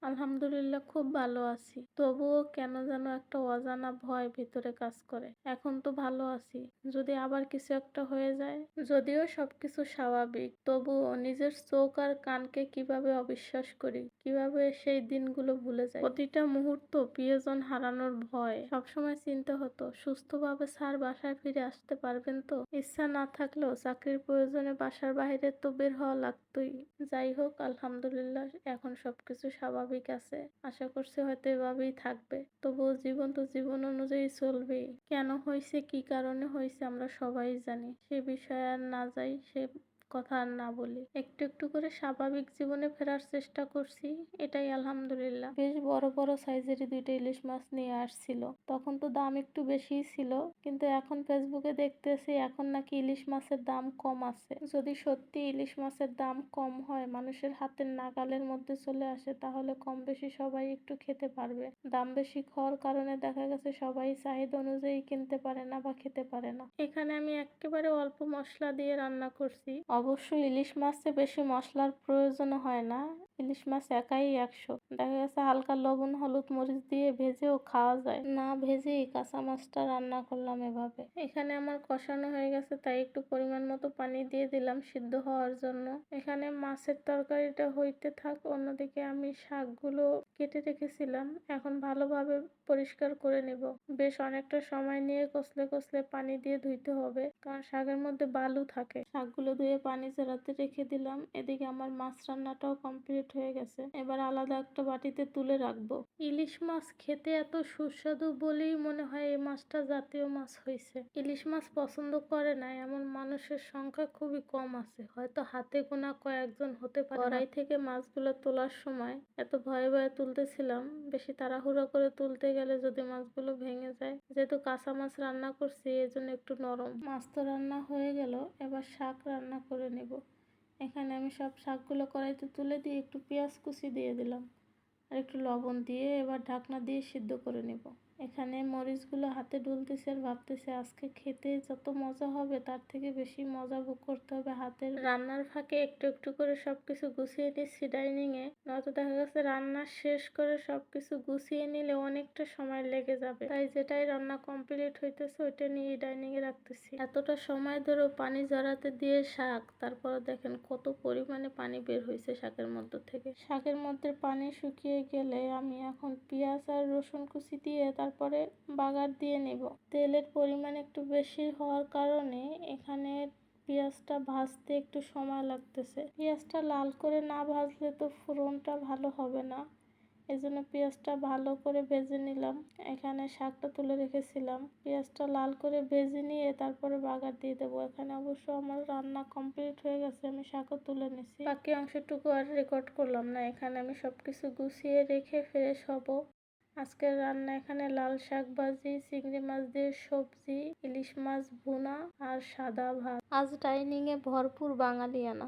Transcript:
আলহামদুলিল্লাহ খুব ভালো আছি। তবুও কেন যেন একটা অজানা ভয় ভিতরে কাজ করে। এখন তো ভালো আছি। যদি আবার কিছু একটা হয়ে যায়? যদিও সবকিছু স্বাভাবিক, তবুও নিজের চোখ আর কানকে কিভাবে অবিশ্বাস করি? কিভাবে সেই দিনগুলো ভুলে যাই? প্রতিটা মুহূর্ত প্রিয়জন হারানোর ভয়। সবসময় চিন্তা হতো, সুস্থভাবে স্যার বাসায় ফিরে আসতে পারবেন তো? ইচ্ছা না থাকলেও চাকরির প্রয়োজনে বাসার বাইরে তো বের হওয়া লাগতোই। যাই হোক, আলহামদুলিল্লাহ এখন সবকিছু স্বাভাবিক আছে। আশা করছি হয়তো এভাবেই থাকবে। তবুও জীবন তো জীবন অনুযায়ী চলবেই। কেন হয়েছে, কি কারণে হয়েছে আমরা সবাই জানি। সে বিষয়ে আর না যাই, সে কথা আর না বলি। একটু একটু করে স্বাভাবিক জীবনে ফেরার চেষ্টা করছি, এটাই আলহামদুলিল্লাহ। বেশ বড় বড় সাইজেরই 2টা ইলিশ মাছ নিয়ে আসছিল। তখন তো দাম একটু বেশিই ছিল, কিন্তু এখন ফেসবুকে দেখতেছি এখন নাকি ইলিশ মাছের দাম কম আছে। যদি সত্যি ইলিশ মাছের দাম কম হয়, মানুষের হাতের নাগালের মধ্যে চলে আসে, তাহলে কম বেশি সবাই একটু খেতে পারবে। দাম বেশি হওয়ার কারণে দেখা গেছে সবাই চাহিদা অনুযায়ী কিনতে পারে না বা খেতে পারে না। এখানে আমি একেবারে অল্প মশলা দিয়ে রান্না করছি। অবশ্যই ইলিশ মাছে বেশি মশলার প্রয়োজন হয় না। ইলিশ মাছ একাই 100। দেখা গেছে হালকা লবণ হলুদ মরিচ দিয়ে ভেজেও খাওয়া যায়। না ভেজেই কাঁচা মাছটা রান্না করলাম এভাবে। এখানে আমার কষানো হয়ে গেছে, তাই একটু পরিমাণ মতো পানি দিয়ে দিলাম সিদ্ধ হওয়ার জন্য। এখানে মাছের তরকারিটা হইতে থাক, অন্যদিকে আমি শাকগুলো কেটে রেখেছিলাম। এখন ভালোভাবে পরিষ্কার করে নেব। বেশ অনেকটা সময় নিয়ে কষলে কষলে পানি দিয়ে ধুইতে হবে, কারণ শাকের মধ্যে বালু থাকে। শাকগুলো ধুয়ে পানি ঝরাতে রেখে দিলাম। এদিকে আমার মাছ রান্নাটাও কমপ্লিট হয়ে গেছে। এবার আলাদা একটা বাটিতে তুলে রাখবো। ইলিশ মাছ খেতে এত সুস্বাদু বলেই মনে হয় এই মাছটা জাতীয় মাছ হয়েছে। ইলিশ মাছ পছন্দ করে না এমন মানুষের সংখ্যা খুবই কম আছে। হয়তো হাতে গোনা কয়েকজন হতে পারে। কড়াই থেকে মাছগুলো তোলার সময় এত ভয়ে ভয়ে তুলতেছিলাম, বেশি তাড়াহুড়ো করে তুলতে গেলে যদি মাছগুলো ভেঙে যায়। যেহেতু কাঁচা মাছ রান্না করছি, এজন্য একটু নরম। মাছ তো রান্না হয়ে গেল, এবার শাক রান্না করে নেব। এখানে আমি সব শাকগুলো কড়াইতে তুলে দিয়ে একটু পেঁয়াজ কুচি দিয়ে দিলাম আর একটু লবণ দিয়ে এবার ঢাকনা দিয়ে সিদ্ধ করে নেব। এখানে মরিচগুলো হাতে ডুলতেছে আর ভাবতেছে আজকে খেতে যত মজা হবে তার থেকে বেশি মজা ভোগ করতে হবে হাতের। রান্নার ফাঁকে একটু একটু করে সবকিছু গুছিয়ে নিচ্ছি ডাইনিং এ, নয়তো দেখা গেছে রান্না শেষ করে সবকিছু গুছিয়ে নিলে অনেকটা সময় লেগে যাবে। তাই যেটাই রান্না কমপ্লিট হইতেছে ওইটা নিয়ে ডাইনিং এ রাখতেছি। এতটা সময় ধরে পানি জড়াতে দিয়ে শাক, তারপর দেখেন কত পরিমাণে পানি বের হয়েছে শাকের মধ্য থেকে। শাকের মধ্যে পানি শুকিয়ে গেলে আমি এখন পেঁয়াজ আর রসুন কুচি দিয়ে তারপরে বাগার দিয়ে নেব। তেলের পরিমাণ একটু বেশি হওয়ার কারণে এখানে পেঁয়াজটা ভাজতে একটু সময় লাগতেছে। পেঁয়াজটা লাল করে না ভাজলে তো ফোড়নটা ভালো হবে না, এজন্য পেঁয়াজটা ভালো করে ভেজে নিলাম। এখানে শাকটা তুলে রেখেছিলাম, পেঁয়াজটা লাল করে ভেজে নিয়ে তারপরে বাগার দিয়ে দেবো। এখানে অবশ্য আমার রান্না কমপ্লিট হয়ে গেছে, আমি শাকও তুলে নিছি। বাকি অংশটুকু আর রেকর্ড করলাম না। এখানে আমি সবকিছু গুছিয়ে রেখে ফ্রেশ হব। আজকের রান্না এখানে লাল শাক ভাজি, চিংড়ি মাছ দিয়ে সবজি, ইলিশ মাছ ভুনা আর সাদা ভাত। আজ ডাইনিং এ ভরপুর বাঙালিয়ানা।